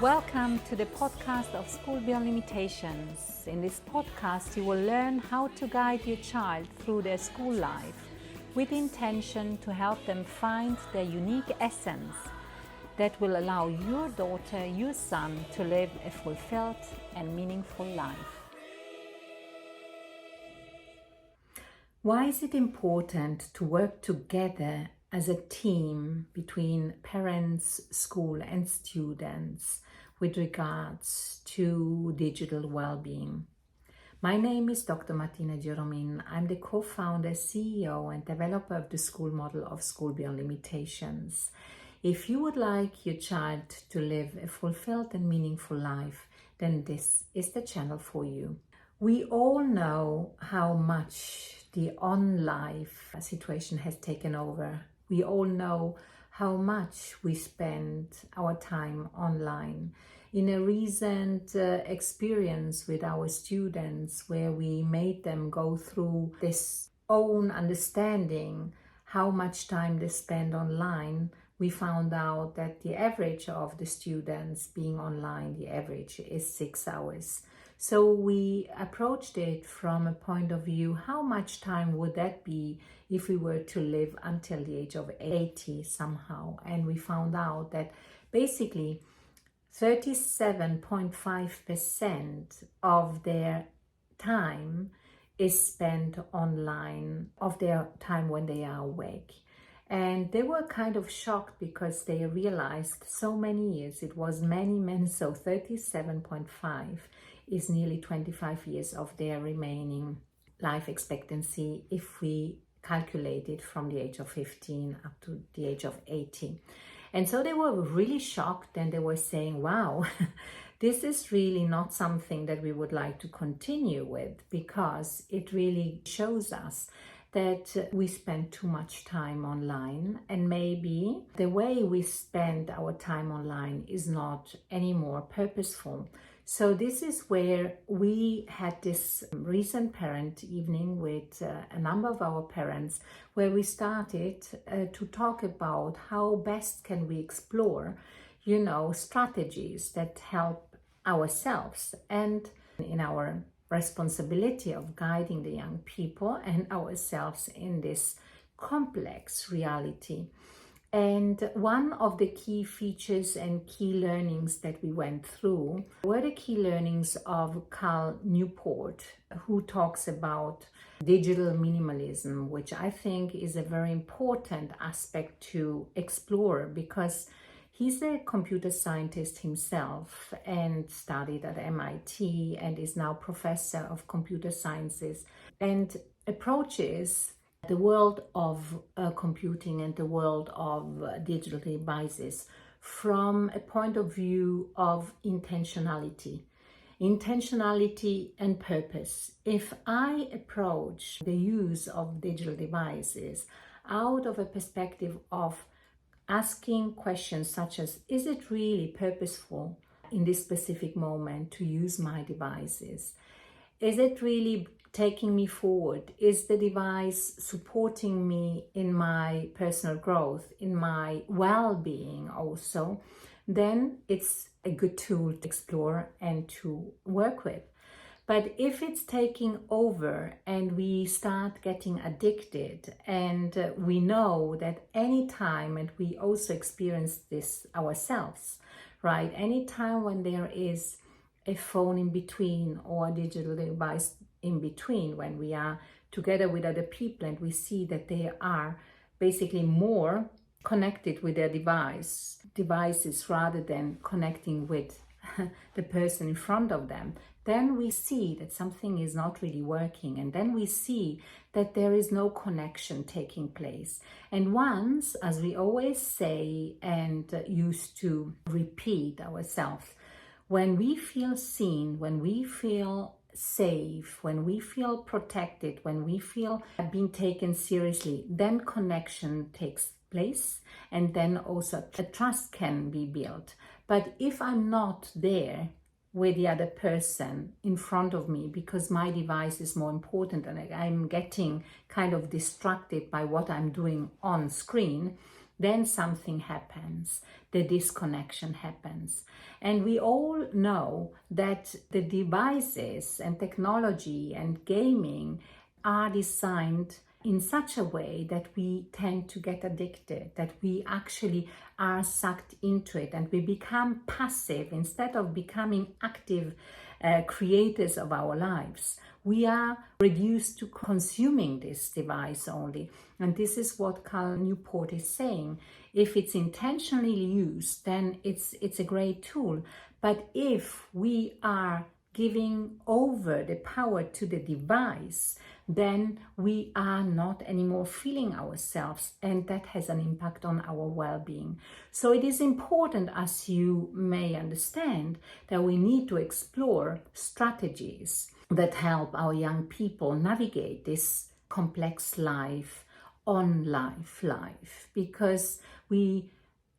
Welcome to the podcast of School Beyond Limitations. In this podcast, you will learn how to guide your child through their school life with the intention to help them find their unique essence that will allow your daughter, your son to live a fulfilled and meaningful life. Why is it important to work together as a team between parents, school and students with regards to digital well-being? My name is Dr. Martina Geromin. I'm the co-founder, CEO and developer of the school model of School Beyond Limitations. If you would like your child to live a fulfilled and meaningful life, then this is the channel for you. We all know how much the on-life situation has taken over. We all know how much we spend our time online. In a recent experience with our students where we made them go through this own understanding how much time they spend online, we found out that the average of the students being online, the average is 6 hours. So we approached it from a point of view, how much time would that be if we were to live until the age of 80 somehow? And we found out that basically 37.5% of their time is spent online, of their time when they are awake. And they were kind of shocked because they realized so many years, it was many, so 37.5 is nearly 25 years of their remaining life expectancy if we calculate it from the age of 15 up to the age of 80. And so they were really shocked and they were saying, wow, this is really not something that we would like to continue with, because it really shows us that we spend too much time online, and maybe the way we spend our time online is not anymore purposeful. So this is where we had this recent parent evening with a number of our parents, where we started to talk about how best can we explore, strategies that help ourselves and in our responsibility of guiding the young people and ourselves in this complex reality. And one of the key features and key learnings that we went through were the key learnings of Newport, who talks about digital minimalism, which I think is a very important aspect to explore, because he's a computer scientist himself and studied at MIT and is now professor of computer sciences, and approaches the world of computing and the world of digital devices from a point of view of intentionality and purpose. If I approach the use of digital devices out of a perspective of asking questions such as, is it really purposeful in this specific moment to use my devices? Is it really taking me forward? Is the device supporting me in my personal growth, in my well-being also? Then it's a good tool to explore and to work with. But if it's taking over and we start getting addicted, and we know that any time, and we also experience this ourselves, right? Any time when there is a phone in between or a digital device in between, when we are together with other people and we see that they are basically more connected with their devices rather than connecting with the person in front of them, then we see that something is not really working, and then we see that there is no connection taking place. And once, as we always say and used to repeat ourselves, when we feel seen, when we feel safe, when we feel protected, when we feel being taken seriously, then connection takes place, and then also a trust can be built. But if I'm not there with the other person in front of me because my device is more important and I'm getting kind of distracted by what I'm doing on screen, then something happens, the disconnection happens. And we all know that the devices and technology and gaming are designed in such a way that we tend to get addicted, that we actually are sucked into it and we become passive instead of becoming active creators of our lives. We are reduced to consuming this device only. And this is what Cal Newport is saying. If it's intentionally used, then it's a great tool. But if we are giving over the power to the device, then we are not anymore feeling ourselves, and that has an impact on our well-being. So it is important, as you may understand, that we need to explore strategies that help our young people navigate this complex life, life, because we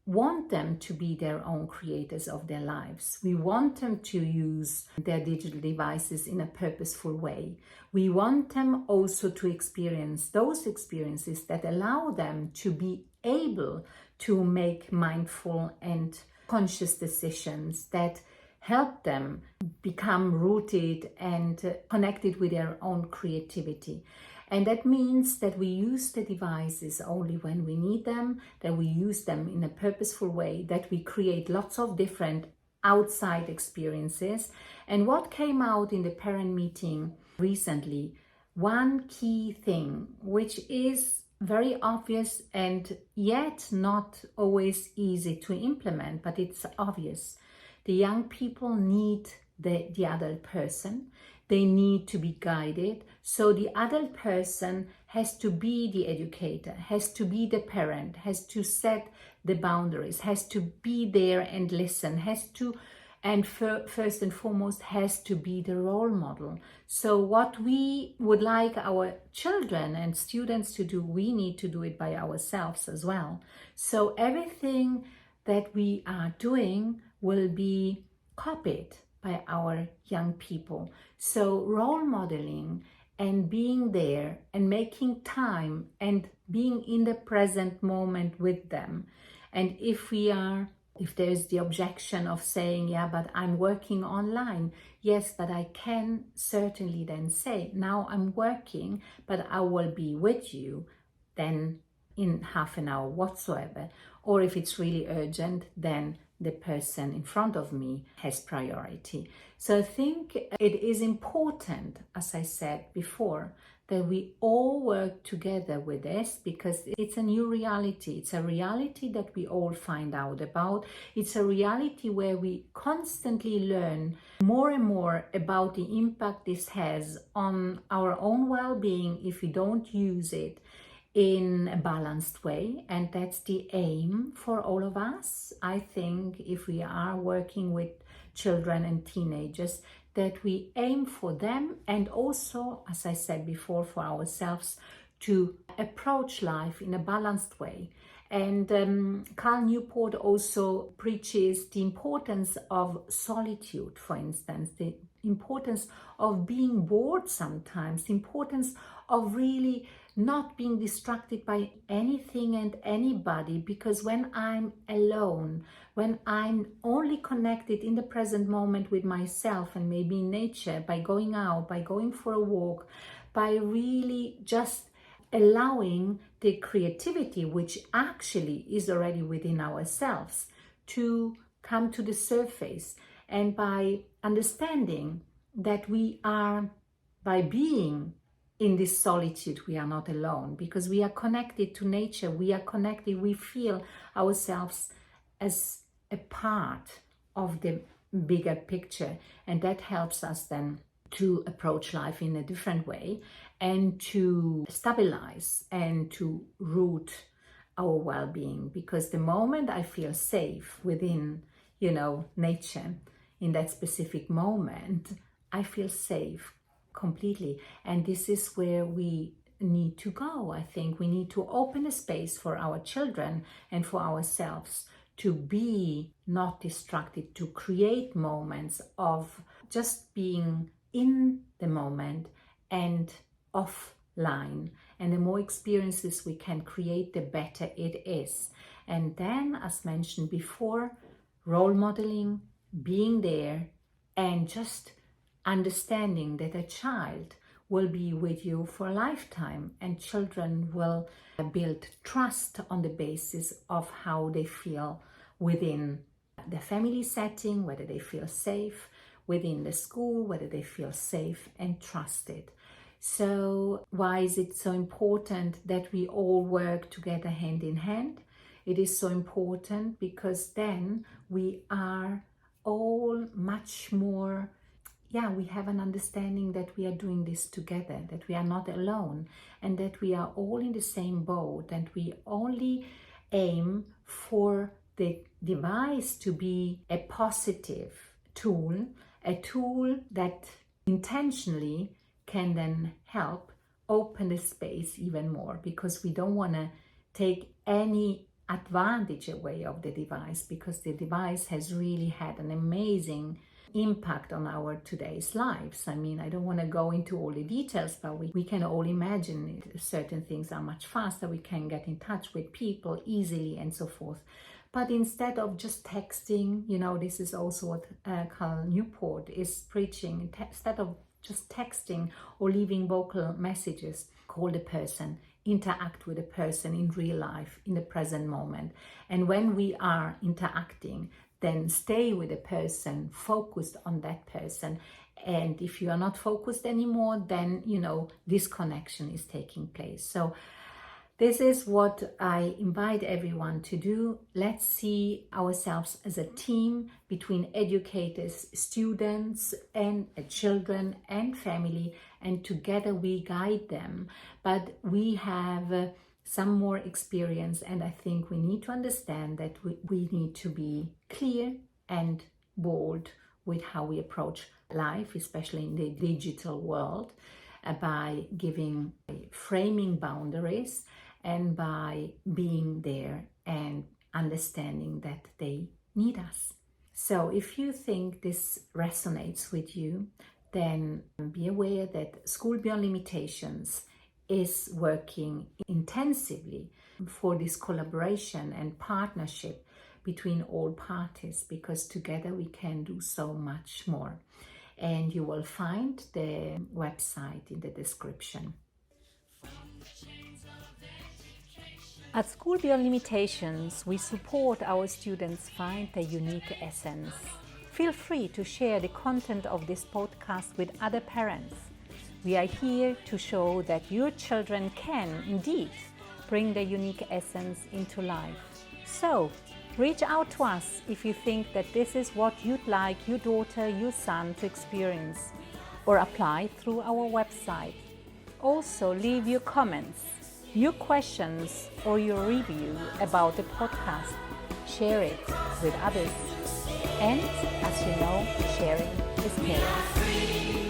want them to be their own creators of their lives. We want them to use their digital devices in a purposeful way. We want them also to experience those experiences that allow them to be able to make mindful and conscious decisions that help them become rooted and connected with their own creativity. And that means that we use the devices only when we need them, that we use them in a purposeful way, that we create lots of different outside experiences. And what came out in the parent meeting recently, one key thing, which is very obvious and yet not always easy to implement, but it's obvious. The young people need the adult person. They need to be guided. So the adult person has to be the educator, has to be the parent, has to set the boundaries, has to be there and listen, has to, and first and foremost, has to be the role model. So what we would like our children and students to do, we need to do it by ourselves as well. So everything that we are doing will be copied by our young people. So role modeling and being there and making time and being in the present moment with them. And if there's the objection of saying, yeah, but I'm working online. Yes, but I can certainly then say, now I'm working, but I will be with you then in half an hour whatsoever. Or if it's really urgent, then the person in front of me has priority. So I think it is important, as I said before, that we all work together with this, because it's a new reality. It's a reality that we all find out about. It's a reality where we constantly learn more and more about the impact this has on our own well-being if we don't use it in a balanced way. And that's the aim for all of us. I think if we are working with children and teenagers, that we aim for them, and also, as I said before, for ourselves, to approach life in a balanced way. And Cal Newport also preaches the importance of solitude, for instance, the importance of being bored sometimes, the importance of really not being distracted by anything and anybody, because when I'm alone, when I'm only connected in the present moment with myself and maybe in nature, by going out, by going for a walk, by really just allowing the creativity, which actually is already within ourselves, to come to the surface, and by understanding that we are, by being in this solitude, we are not alone, because we are connected to nature, we are connected, we feel ourselves as a part of the bigger picture, and that helps us then to approach life in a different way and to stabilize and to root our well-being. Because the moment I feel safe within, nature, in that specific moment, I feel safe completely. And this is where we need to go. I think we need to open a space for our children and for ourselves to be not distracted, to create moments of just being in the moment and off line. And the more experiences we can create, the better it is. And then, as mentioned before, role modeling, being there, and just understanding that a child will be with you for a lifetime, and children will build trust on the basis of how they feel within the family setting, whether they feel safe, within the school, whether they feel safe and trusted. So why is it so important that we all work together hand in hand? It is so important because then we are all much more, we have an understanding that we are doing this together, that we are not alone, and that we are all in the same boat, and we only aim for the device to be a positive tool, a tool that intentionally can then help open the space even more, because we don't want to take any advantage away of the device, because the device has really had an amazing impact on our today's lives. I mean, I don't want to go into all the details, but we can all imagine certain things are much faster. We can get in touch with people easily and so forth. But instead of just texting, this is also what Carl Newport is preaching. Instead of just texting or leaving vocal messages, call the person, interact with the person in real life, in the present moment. And when we are interacting, then stay with the person, focused on that person. And if you are not focused anymore, then, disconnection is taking place. So this is what I invite everyone to do. Let's see ourselves as a team between educators, students, and children and family, and together we guide them. But we have some more experience, and I think we need to understand that we need to be clear and bold with how we approach life, especially in the digital world, by framing boundaries and by being there and understanding that they need us. So if you think this resonates with you, then be aware that School Beyond Limitations is working intensively for this collaboration and partnership between all parties, because together we can do so much more. And you will find the website in the description. At School Beyond Limitations, we support our students find their unique essence. Feel free to share the content of this podcast with other parents. We are here to show that your children can indeed bring their unique essence into life. So, reach out to us if you think that this is what you'd like your daughter, your son to experience, or apply through our website. Also, leave your comments, your questions, or your review about the podcast. Share it with others. And as you know, sharing is caring.